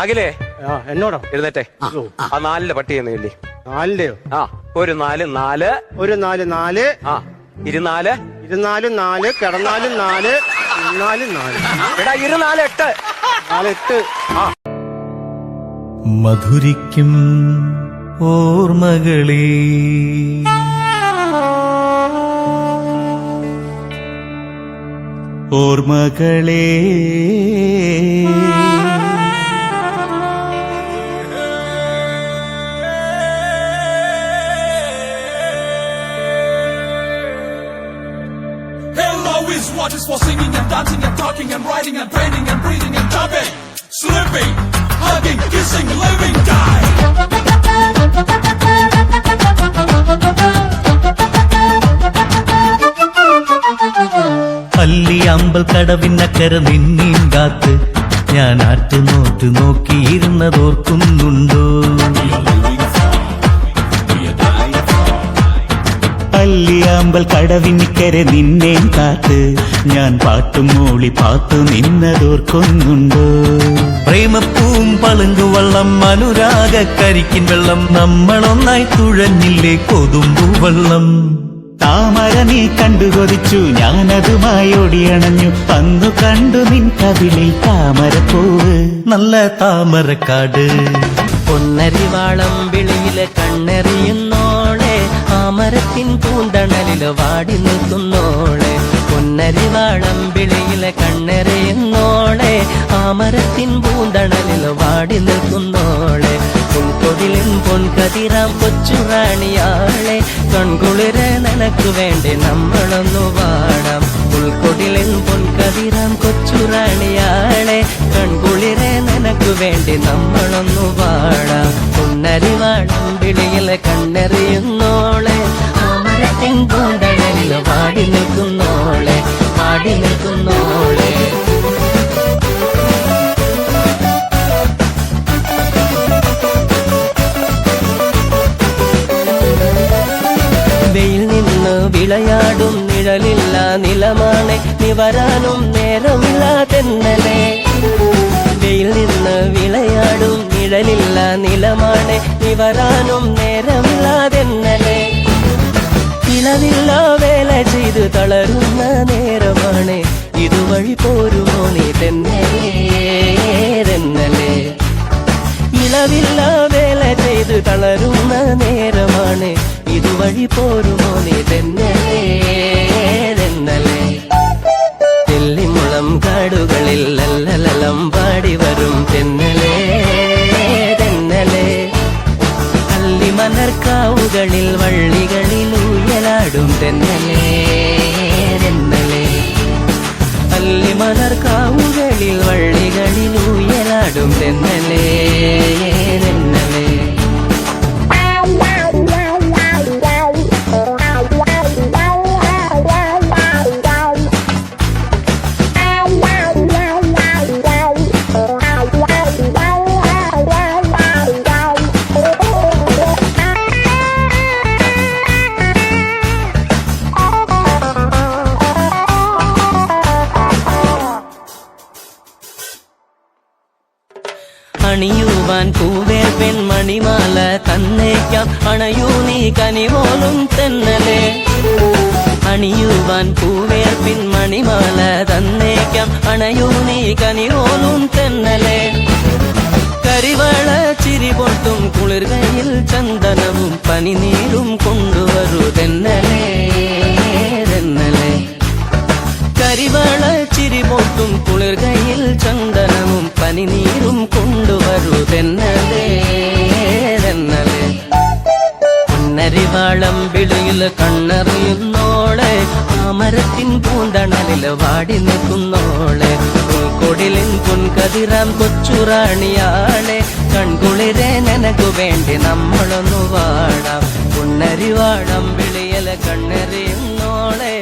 അഖിലേ എന്നോടോ എഴുന്നേറ്റെ. ആ 4 പട്ടിയെന്ന് ചൊല്ലി. 4 ആ ഒരു 4 4 ഒരു 4 4 ആ 24 24 4 കിടന്നാലും 4 4 4 എടാ 24 8 4 8 ആ മധുരിക്കും ഓർമ്മകളേ ഓർമ്മകളേ Is what is for singing and dancing and talking and writing and painting and breathing and jumping, slipping, hugging, kissing, living, die. Alliyambal കടവിനക്കര നിന്നീം കാത്ത് ഞാൻ ആറ്റുനോറ്റ് നോക്കിയിരുന്നതോർക്കുന്നുണ്ടോ? അല്ലിയാമ്പൽ കടവിനിക്കര നിന്നേം കാത്ത് ഞാൻ പാട്ടും മൂളി പാത്തു നിന്നതോർക്കൊന്നുണ്ടോ? പ്രേമപ്പൂം പളുങ്കു വള്ളം അനുരാഗ കരിക്കിൻ വെള്ളം നമ്മളൊന്നായി തുഴഞ്ഞില്ലേ കൊതുമ്പു വെള്ളം. താമര നീ കണ്ടു കൊതിച്ചു ഞാനതുമായി ഓടിയണഞ്ഞു അന്നു കണ്ടു നിൻ കവിളിൽ താമരപ്പൂവ് നല്ല താമരക്കാട്. പൊന്നരിവാളം വിളിയിലെ കണ്ണെറിയുന്നോളെ ആമരത്തിൻ പൂന്തണലില് വാടി നിൽക്കുന്നോളെ. പൊന്നരിവാളം വിളിയിലെ കണ്ണെറിയുന്നോളെ ആമരത്തിൻ പൂന്തണലില് വാടി നിൽക്കുന്നോളെ. പൊൻകൊടിലിൻ പൊൻകതിരാം കൊച്ചുറാണിയാളെ കൺകുളിരെ നിനക്ക് വേണ്ടി നമ്മളൊന്നു പാടാം. പുൽക്കൊടിലിൻ പൊൻകതിരാം കൊച്ചുറാണിയാളെ കൺകുളിരെ നിനക്ക് വേണ്ടി നമ്മളൊന്നു പാടാം. പൊന്നരിവാളം വിളിയിലെ കണ്ണെറിയുന്നോളെ ആമരത്തിൻ പൂന്തണലില് വാടി നിൽക്കുന്നോളെ വാടി നിൽക്കുന്നോളെ. വെയിൽ നിന്ന് വിളയാടും നിഴലില്ല നിലമാണ് നീ വരാനും നേരമില്ല തെന്നലെ. വെയിൽ നിന്ന് വിളയാടും നിഴലില്ല നിലമാണ് നീ വരാനും നേരമില്ല തെന്നലെ. ഇളവില്ല വേല ചെയ്ത് തളരുന്ന നേരമാണ് ഇതുവഴി പോരുമോ നീ തെന്നലെ തെന്നലെ. ഇളവില്ല വേല ചെയ്ത് തളരുന്ന നേരമാണ് ഇതുവഴി പോരുമോ നീ തെന്നലെ തെന്നലെ. തെല്ലിമുളം കാടുകളിൽ ലല്ലലം പാടി വരും തെന്നലെ തെന്നലെ. അല്ലിമലർക്കാവുകളിൽ വള്ളികളിൽ ഊയലാടും തെന്നലെ തെന്നലെ. അല്ലിമലർക്കാവുകളിൽ വള്ളികളിൽ ഊയലാടും തെന്നലെ തെന്നലെ. അണിയുവാൻ പൂവേർ പെൺമണിമാല തന്നേക്കാം അണയൂ നീ കനിപോലും തെന്നലെ. അണിയുവാൻ പൂവേർ പെൺമണിമാല തന്നേക്കാം അണയൂ നീ കനിപോലും തെന്നലെ. കരിവള ചിരി പൊട്ടും കുളിർകയിൽ ചന്ദനവും പനിനീരും കൊണ്ടുവരൂ തെന്നലെ തെന്നലെ. കരിവള ചിരി പൊട്ടും കുളിർകയിൽ ചന്ദനവും പനിനീരും കൊണ്ടുവരൂ തെന്നലെ തെന്നലെ. പൊന്നരിവാളം വിളിയില് കണ്ണെറിയുന്നോളെ ആമരത്തിൻ പൂന്തണലില് വാടി നിൽക്കുന്നോളെ. പുൽക്കൊടിലിൻ പൊൻകതിരാം കൊച്ചുറാണിയാളെ കൺകുളിരെ നിനക്കു വേണ്ടി നമ്മളൊന്നു പാടാം. പൊന്നരിവാളം വിളിയില് കണ്ണെറിയുന്നോളെ